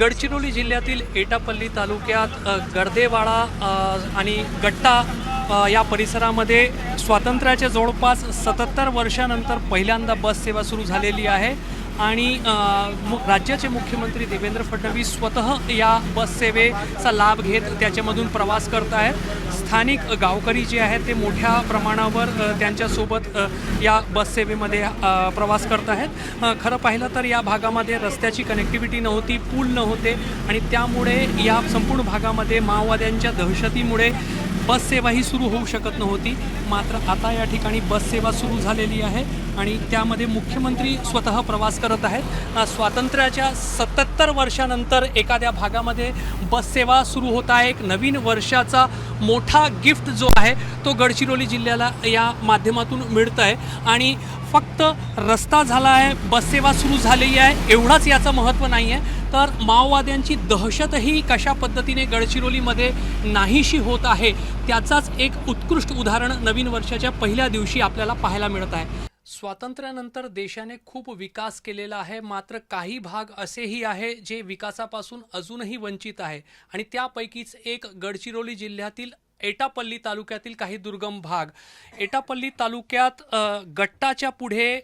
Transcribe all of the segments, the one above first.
गडचिरोली जिल्ह्यातील एटापल्ली तालुक्यात गर्देवाडा आणि गट्टा या परिसरामध्ये स्वातंत्र्याच्या जवळपास 77 वर्षानंतर पहिल्यांदा बस सेवा सुरू झालेली आहे आणि राज्याचे मुख्यमंत्री देवेंद्र फडणवीस स्वतः या बस सेवेचा लाभ घेत त्याच्यामधून प्रवास करत आहेत। स्थानिक गावकरी जे आहेत ते मोठ्या प्रमाणावर त्यांच्यासोबत या बस सेवेमध्ये प्रवास करत आहेत। खरं पाहिलं तर या भागामध्ये रस्त्याची कनेक्टिव्हिटी नव्हती, पूल नव्हते आणि त्यामुळे या संपूर्ण भागामध्ये माओवाद्यांच्या दहशतीमुळे बस सेवा ही सुरू होऊ शकत नव्हती। मात्र आता या ठिकाणी बस सेवा सुरू झालेली आहे आणि त्यामध्ये मुख्यमंत्री स्वतः प्रवास करत आहेत। स्वातंत्र्याच्या 77 वर्षानंतर एखाद्या भागामध्ये बस सेवा सुरू होत आहे। एक नवीन वर्षाचा मोठा गिफ्ट जो आहे तो गडचिरोली जिल्ह्याला या माध्यमातून मिळत आहे आणि फक्त रस्ता झाला आहे, बस सेवा सुरू झालेली आहे एवढाच याचं महत्त्व नाही आहे, तर माओवाद्यांची दहशतही कशा पद्धतीने गडचिरोलीमध्ये नाहीशी होत आहे त्याचाच एक उत्कृष्ट उदाहरण नवीन वर्षाच्या पहिल्या दिवशी आपल्याला पाहायला मिळत आहे। स्वातंत्र्यानंतर देशाने खूप विकास केलेला आहे, मात्र काही भाग असेही आहे जे विकासापासून अजूनही वंचित आहे आणि त्यापैकीच एक गडचिरोली जिल्ह्यातील एटापल्ली तालुक्यातील काही दुर्गम भाग। एटापल्ली तालुक्यात गट्टाच्या पुढे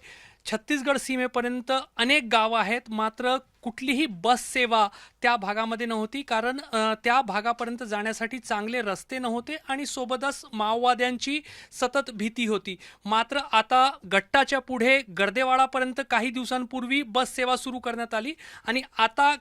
छत्तीसगड सीमेपर्यंत अनेक गावं आहेत, मात्र कुठलीही बस सेवा त्या भागामध्ये नव्हती, कारण त्या भागापर्यंत जाण्यासाठी चांगले रस्ते नव्हते आणि सोबतच माओवाद्यांची सतत भीती होती। मात्र आता गट्टाच्या पुढे गर्देवाडापर्यंत काही दिवसांपूर्वी बस सेवा सुरू करण्यात आली आणि आता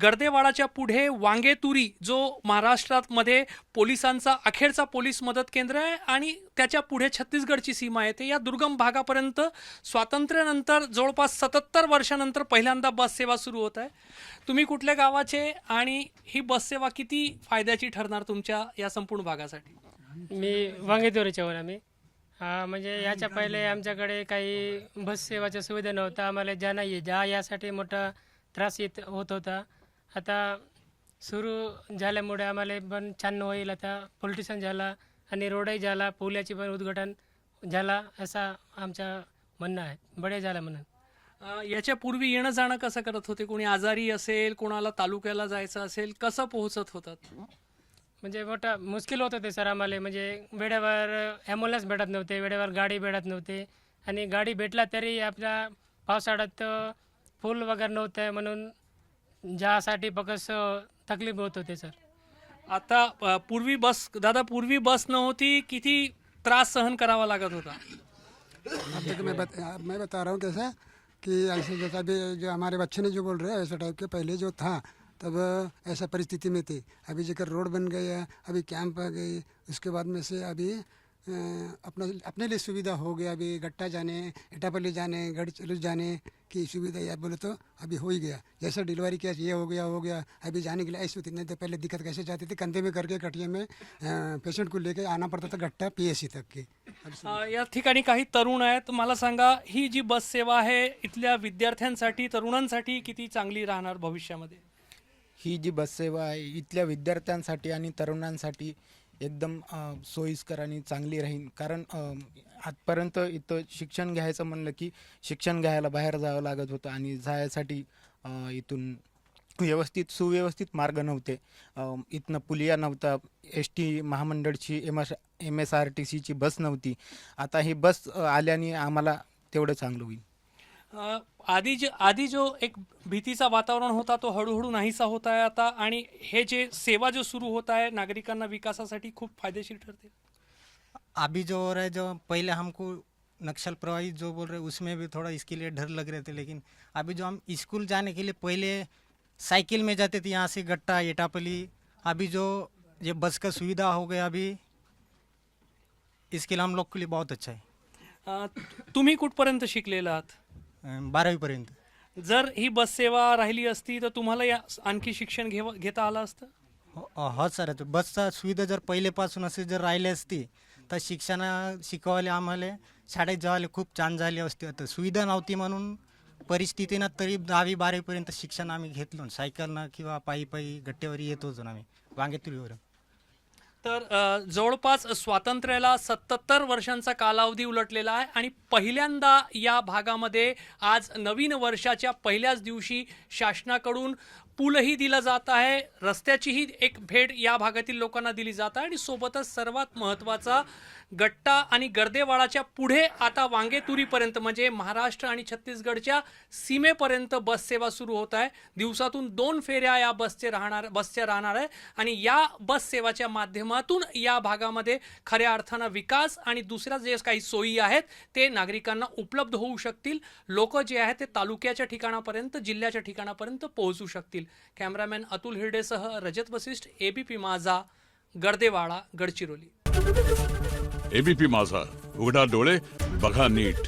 गर्देवाडाच्या पुढे वांगेतुरी जो महाराष्ट्रामध्ये पोलिसांचा अखेरचा पोलीस मदत केंद्र आहे आणि त्याच्या पुढे छत्तीसगडची सीमा येते, या दुर्गम भागापर्यंत स्वातंत्र्यानंतर जवळपास 77 वर्षानंतर पहिल्यांदा बस सेवा सुरू होत आहे। तुम्ही कुठल्या गावाचे आणि ही बस सेवा किती फायद्याची ठरणार तुमच्या या संपूर्ण भागासाठी? मी वांगेतुरीच्यावर आम्ही म्हणजे याच्या पहिले आमच्याकडे काही बस सेवाच्या सुविधा नव्हत्या, आम्हाला जा यासाठी मोठा त्रास होत होता। आता सुरू झाल्यामुळे आम्हाला पण छान होईल, आता पॉलिटिशन झाला आणि रोडही झाला, पुलाची पण उद्घाटन झाला असा आमचा म्हणणं आहे, बडे झाला म्हणून। याच्या पूर्वी येणं जाणं कसं करत होते? कोणी आजारी असेल, कोणाला तालुक्याला जायचं असेल, कसं पोहोचत होतात? म्हणजे मोठा मुश्किल होतं ते सर आम्हाला, म्हणजे वेळेवर ॲम्ब्युलन्स भेटत नव्हते, वेळेवर गाडी भेटत नव्हते आणि गाडी भेटला तरी आपल्या पावसाळ्यात पूल वगैरे नव्हतं म्हणून ज्यासाठी बघस तकलीफ होत होते सर। आता पूर्वी बस नव्हती, किती त्रास सहन करावा लागत होता? अब देखो मैं बता रहा हूँ कैसा कि ऐसे जैसा भी जो हमारे बच्चे ने जो बोल रहे हैं ऐसा टाइप के पहले जो था तब ऐसा परिस्थिति में थे। अभी जगह रोड बन गया, अभी कैंप आ गई, उसके बाद में से अभी अपने लिए सुविधा हो गया। अभी गट्टा जाने, एटापल्ली जाने, गडचिरोली जाने की सुविधा या बोले तो अभी हो ही गया। जैसा डिलीवरी किया ये हो गया। अभी जाने के लिए ऐसे होती नहीं तो पहले दिक्कत कैसे जाती थी, कंधे में करके कटिया में पेशेंट को लेके आना पड़ता था गट्टा PSC तक की। या ठिकाणी काही तरुण आहेत, मला सांगा ही जी बस सेवा आहे इथल्या विद्यार्थ्यांसाठी, तरुणांसाठी किती चांगली राहणार भविष्यामध्ये? ही जी बस सेवा आहे इथल्या विद्यार्थ्यांसाठी आणि तरुणांसाठी एकदम सोयीस्कर आणि चांगली राहील, कारण आजपर्यंत इथं शिक्षण घ्यायचं म्हणलं की शिक्षण घ्यायला बाहेर जावं लागत होतं आणि जायसाठी इथून सुव्यवस्थित मार्ग नव्हते। इथनं पुलिया नव्हता, ST महामंडळची MSRTCची बस नव्हती। आता ही बस आल्याने आम्हाला तेवढं चांगलं होईल। आधी जो एक भीतीचा वातावरण होता तो हळूहळू नाहीसा होत आहे आता, आणि हे जे सेवा जो सुरू होत आहे नागरिकांना विकासासाठी खूप फायदेशीर ठरते। अभी जो हो रहा है, जो पहले हमको नक्सल प्रभावित जो बोल रहे उसमें भी थोड़ा इसके लिए डर लग रहे थे, लेकिन अभी जो हम स्कूल जाने के लिए पहले साइकिल में जाते थे यहाँ से गट्टा एटापल्ली, अभी जो ये बस का सुविधा हो गया अभी, इसके लिए हम लोग के लिए बहुत अच्छा है। तुम्ही कुठपर्यंत शिकलेला आहात? 12वी पर्यंत। जर ही बस सेवा राहिली असती तर तुम्हाला या आणखी शिक्षण घेता आलं असतं? हो सर, बसचा सुविधा जर पहिलेपासून असे जर राहिले असती तर शिकवायला आम्हाला शाळेत जायला खूप छान झाली असते। आता सुविधा नव्हती म्हणून परिस्थितीनं तरी 10वी 12वी पर्यंत शिक्षण आम्ही घेतलो, सायकलनं किंवा पायी गट्ट्यावर येत होतो आम्ही वांगेतुरीवर। तर जवळपास स्वातंत्र्याला 77 वर्षांचा कालावधी उलटलेला आहे आणि पहिल्यांदा या भागामध्ये आज नवीन वर्षाच्या पहिल्याच दिवशी शासनाकडून पूलही दिला जात आहे, रस्त्याचीही एक भेट या भागातील लोकांना दिली जात आहे आणि सोबतच सर्वात महत्त्वाचा गट्टा आणि गर्देवाडाच्या पुढे आता वांगेतुरीपर्यंत म्हणजे महाराष्ट्र आणि छत्तीसगडच्या सीमेपर्यंत बस सेवा सुरू होत आहे. दिवसातून 2 फेऱ्या या बसच्या राहणार आहे आणि या बस सेवाच्या माध्यमातून या भागामध्ये खऱ्या अर्थानं विकास आणि दुसऱ्या जे काही सोयी आहेत ते नागरिकांना उपलब्ध होऊ शकतील. लोक जे आहेत ते तालुक्याच्या ठिकाणापर्यंत, जिल्ह्याच्या ठिकाणापर्यंत पोहोचू शकतील. कॅमेरामॅन अतुल हिरडेसह रजत वसिष्ठ, एबीपी माझा, गर्देवाडा, गडचिरोली. एबीपी माझा, उघडा डोळे बघा नीट.